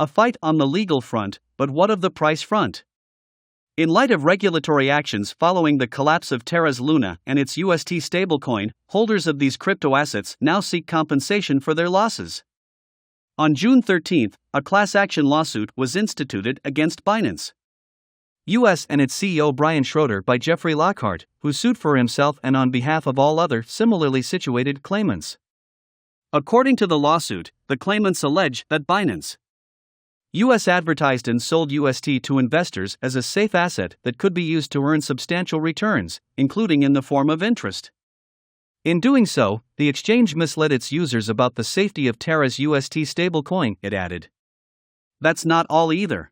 A fight on the legal front, but what of the price front? In light of regulatory actions following the collapse of Terra's Luna and its UST stablecoin, holders of these crypto assets now seek compensation for their losses. On June 13, a class action lawsuit was instituted against Binance US and its CEO Brian Shroder by Jeffrey Lockhart, who sued for himself and on behalf of all other similarly situated claimants. According to the lawsuit, the claimants allege that Binance US advertised and sold UST to investors as a safe asset that could be used to earn substantial returns, including in the form of interest. In doing so, the exchange misled its users about the safety of Terra's UST stablecoin, it added. That's not all either.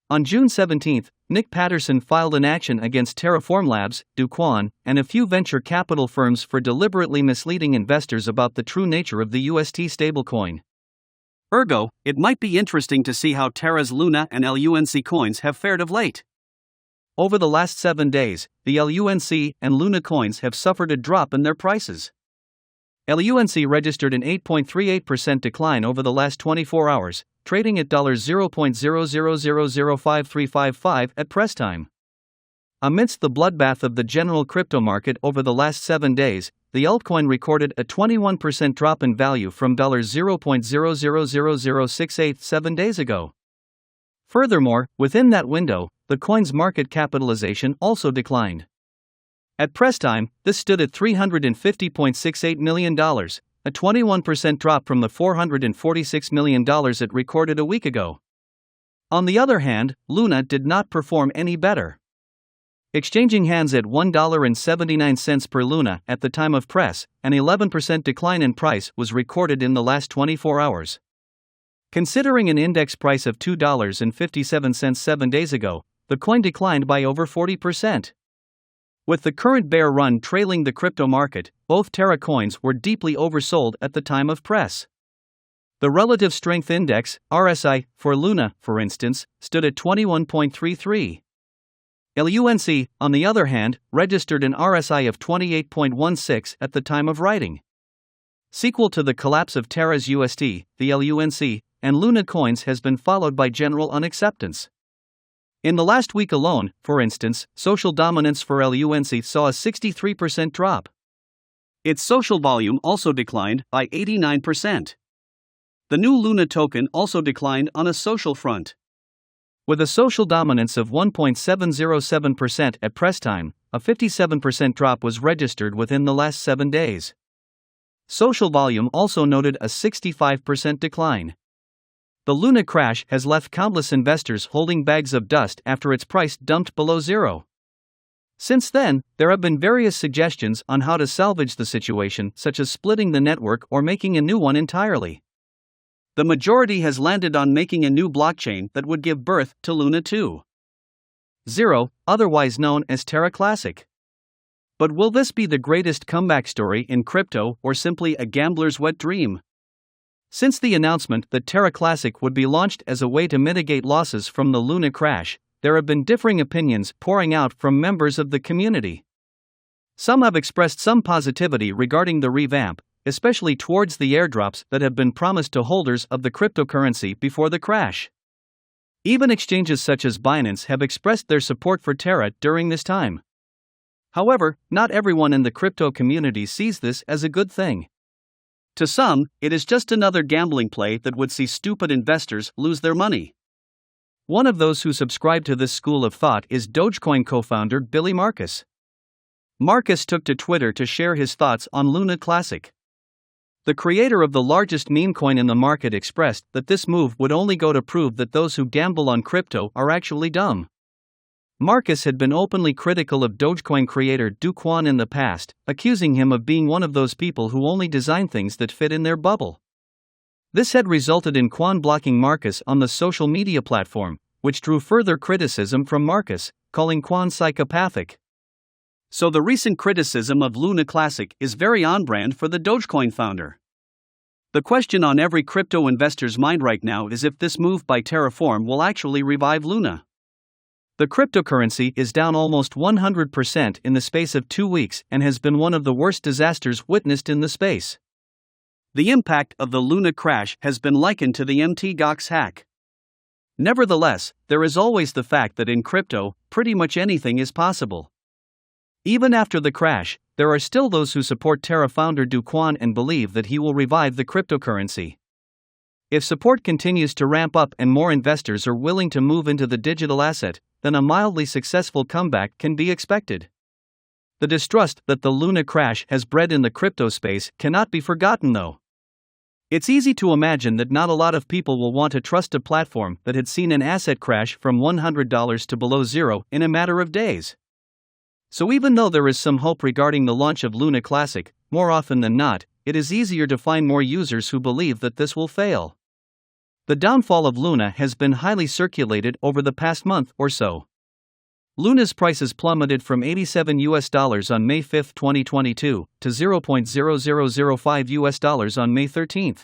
On June 17, Nick Patterson filed an action against Terraform Labs, Do Kwon, and a few venture capital firms for deliberately misleading investors about the true nature of the UST stablecoin. Ergo, it might be interesting to see how Terra's Luna and LUNC coins have fared of late. Over the last 7 days, the LUNC and Luna coins have suffered a drop in their prices. LUNC registered an 8.38% decline over the last 24 hours, trading at $0.00005355 at press time. Amidst the bloodbath of the general crypto market over the last 7 days, the altcoin recorded a 21% drop in value from $0.000068 7 days ago. Furthermore, within that window, the coin's market capitalization also declined. At press time, this stood at $350.68 million, a 21% drop from the $446 million it recorded a week ago. On the other hand, Luna did not perform any better. Exchanging hands at $1.79 per Luna at the time of press, an 11% decline in price was recorded in the last 24 hours. Considering an index price of $2.57 7 days ago, the coin declined by over 40%. With the current bear run trailing the crypto market, both Terra coins were deeply oversold at the time of press. The Relative Strength Index, RSI, for Luna, for instance, stood at 21.33. LUNC, on the other hand, registered an RSI of 28.16 at the time of writing. Sequel to the collapse of Terra's UST, the LUNC, and Luna coins has been followed by general unacceptance. In the last week alone, for instance, social dominance for LUNC saw a 63% drop. Its social volume also declined by 89%. The new Luna token also declined on a social front. With a social dominance of 1.707% at press time, a 57% drop was registered within the last 7 days. Social volume also noted a 65% decline. The Luna crash has left countless investors holding bags of dust after its price dumped below zero. Since then, there have been various suggestions on how to salvage the situation, such as splitting the network or making a new one entirely. The majority has landed on making a new blockchain that would give birth to Luna 2.0, otherwise known as Terra Classic. But will this be the greatest comeback story in crypto or simply a gambler's wet dream? Since the announcement that Terra Classic would be launched as a way to mitigate losses from the Luna crash, there have been differing opinions pouring out from members of the community. Some have expressed some positivity regarding the revamp, especially towards the airdrops that have been promised to holders of the cryptocurrency before the crash. Even exchanges such as Binance have expressed their support for Terra during this time. However, not everyone in the crypto community sees this as a good thing. To some, it is just another gambling play that would see stupid investors lose their money. One of those who subscribe to this school of thought is Dogecoin co-founder Billy Markus. Markus took to Twitter to share his thoughts on Luna Classic. The creator of the largest meme coin in the market expressed that this move would only go to prove that those who gamble on crypto are actually dumb. Markus had been openly critical of Dogecoin creator Do Kwon in the past, accusing him of being one of those people who only design things that fit in their bubble. This had resulted in Kwon blocking Markus on the social media platform, which drew further criticism from Markus, calling Kwon psychopathic. So the recent criticism of Luna Classic is very on-brand for the Dogecoin founder. The question on every crypto investor's mind right now is if this move by Terraform will actually revive Luna. The cryptocurrency is down almost 100% in the space of 2 weeks and has been one of the worst disasters witnessed in the space. The impact of the Luna crash has been likened to the Mt. Gox hack. Nevertheless, there is always the fact that in crypto, pretty much anything is possible. Even after the crash, there are still those who support Terra founder Do Kwon and believe that he will revive the cryptocurrency. If support continues to ramp up and more investors are willing to move into the digital asset, then a mildly successful comeback can be expected. The distrust that the Luna crash has bred in the crypto space cannot be forgotten though. It's easy to imagine that not a lot of people will want to trust a platform that had seen an asset crash from $100 to below zero in a matter of days. So even though there is some hope regarding the launch of Luna Classic, more often than not, it is easier to find more users who believe that this will fail. The downfall of Luna has been highly circulated over the past month or so. Luna's prices plummeted from $87 on May 5, 2022, to $0.0005 on May 13.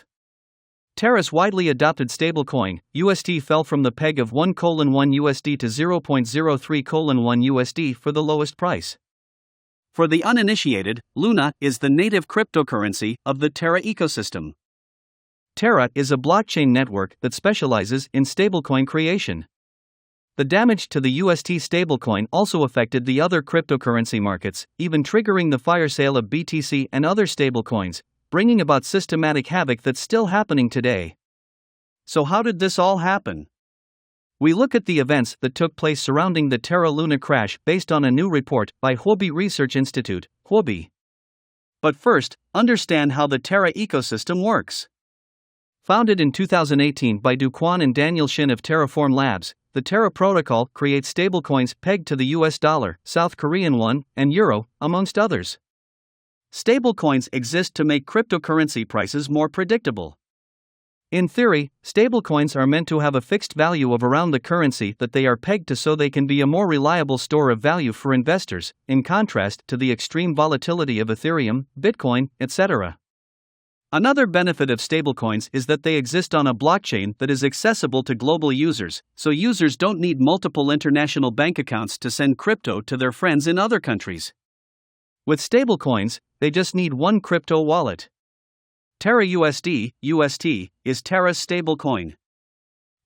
Terra's widely adopted stablecoin, UST, fell from the peg of $1:1 USD to $0.03:1 USD for the lowest price. For the uninitiated, Luna is the native cryptocurrency of the Terra ecosystem. Terra is a blockchain network that specializes in stablecoin creation. The damage to the UST stablecoin also affected the other cryptocurrency markets, even triggering the fire sale of BTC and other stablecoins, bringing about systematic havoc that's still happening today. So how did this all happen? We look at the events that took place surrounding the Terra Luna crash based on a new report by Huobi Research Institute, Huobi. But first, understand how the Terra ecosystem works. Founded in 2018 by Do Kwon and Daniel Shin of Terraform Labs, the Terra protocol creates stablecoins pegged to the US dollar, South Korean won, and euro, amongst others. Stablecoins exist to make cryptocurrency prices more predictable. In theory, stablecoins are meant to have a fixed value of around the currency that they are pegged to so they can be a more reliable store of value for investors, in contrast to the extreme volatility of Ethereum, Bitcoin, etc. Another benefit of stablecoins is that they exist on a blockchain that is accessible to global users, so users don't need multiple international bank accounts to send crypto to their friends in other countries. With stablecoins, they just need one crypto wallet. Terra USD, UST, is Terra's stablecoin.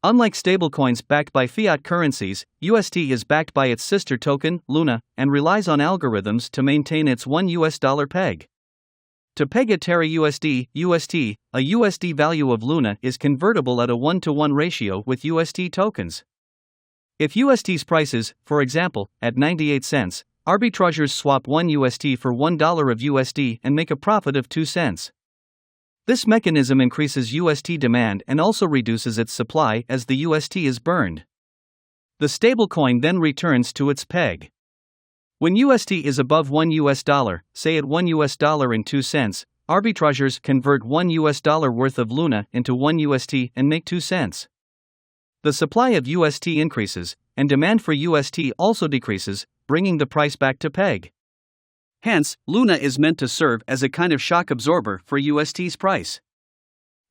Unlike stablecoins backed by fiat currencies, UST is backed by its sister token, Luna, and relies on algorithms to maintain its $1 peg. To peg a Terra USD, UST, a USD value of Luna is convertible at a 1-to-1 ratio with UST tokens. If UST's prices, for example, at 98 cents, arbitrageurs swap $1 for $1 of USD and make a profit of 2 cents. This mechanism increases UST demand and also reduces its supply as the UST is burned. The stablecoin then returns to its peg. When UST is above $1, say at $1.02, arbitrageurs convert $1 worth of Luna into $1 and make 2 cents. The supply of UST increases, and demand for UST also decreases, bringing the price back to peg. Hence, Luna is meant to serve as a kind of shock absorber for UST's price.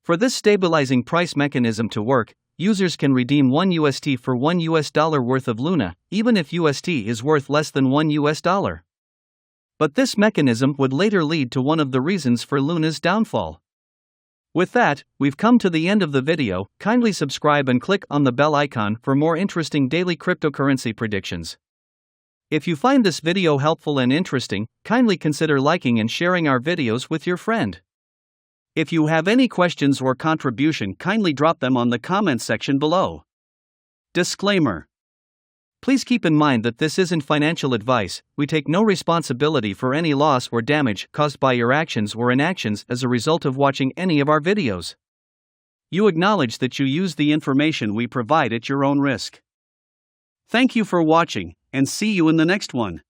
For this stabilizing price mechanism to work, users can redeem $1 for $1 worth of Luna, even if UST is worth less than $1. But this mechanism would later lead to one of the reasons for Luna's downfall. With that, we've come to the end of the video. Kindly subscribe and click on the bell icon for more interesting daily cryptocurrency predictions. If you find this video helpful and interesting, kindly consider liking and sharing our videos with your friend. If you have any questions or contribution, kindly drop them on the comments section below. Disclaimer. Please keep in mind that this isn't financial advice. We take no responsibility for any loss or damage caused by your actions or inactions as a result of watching any of our videos. You acknowledge that you use the information we provide at your own risk. Thank you for watching, and see you in the next one.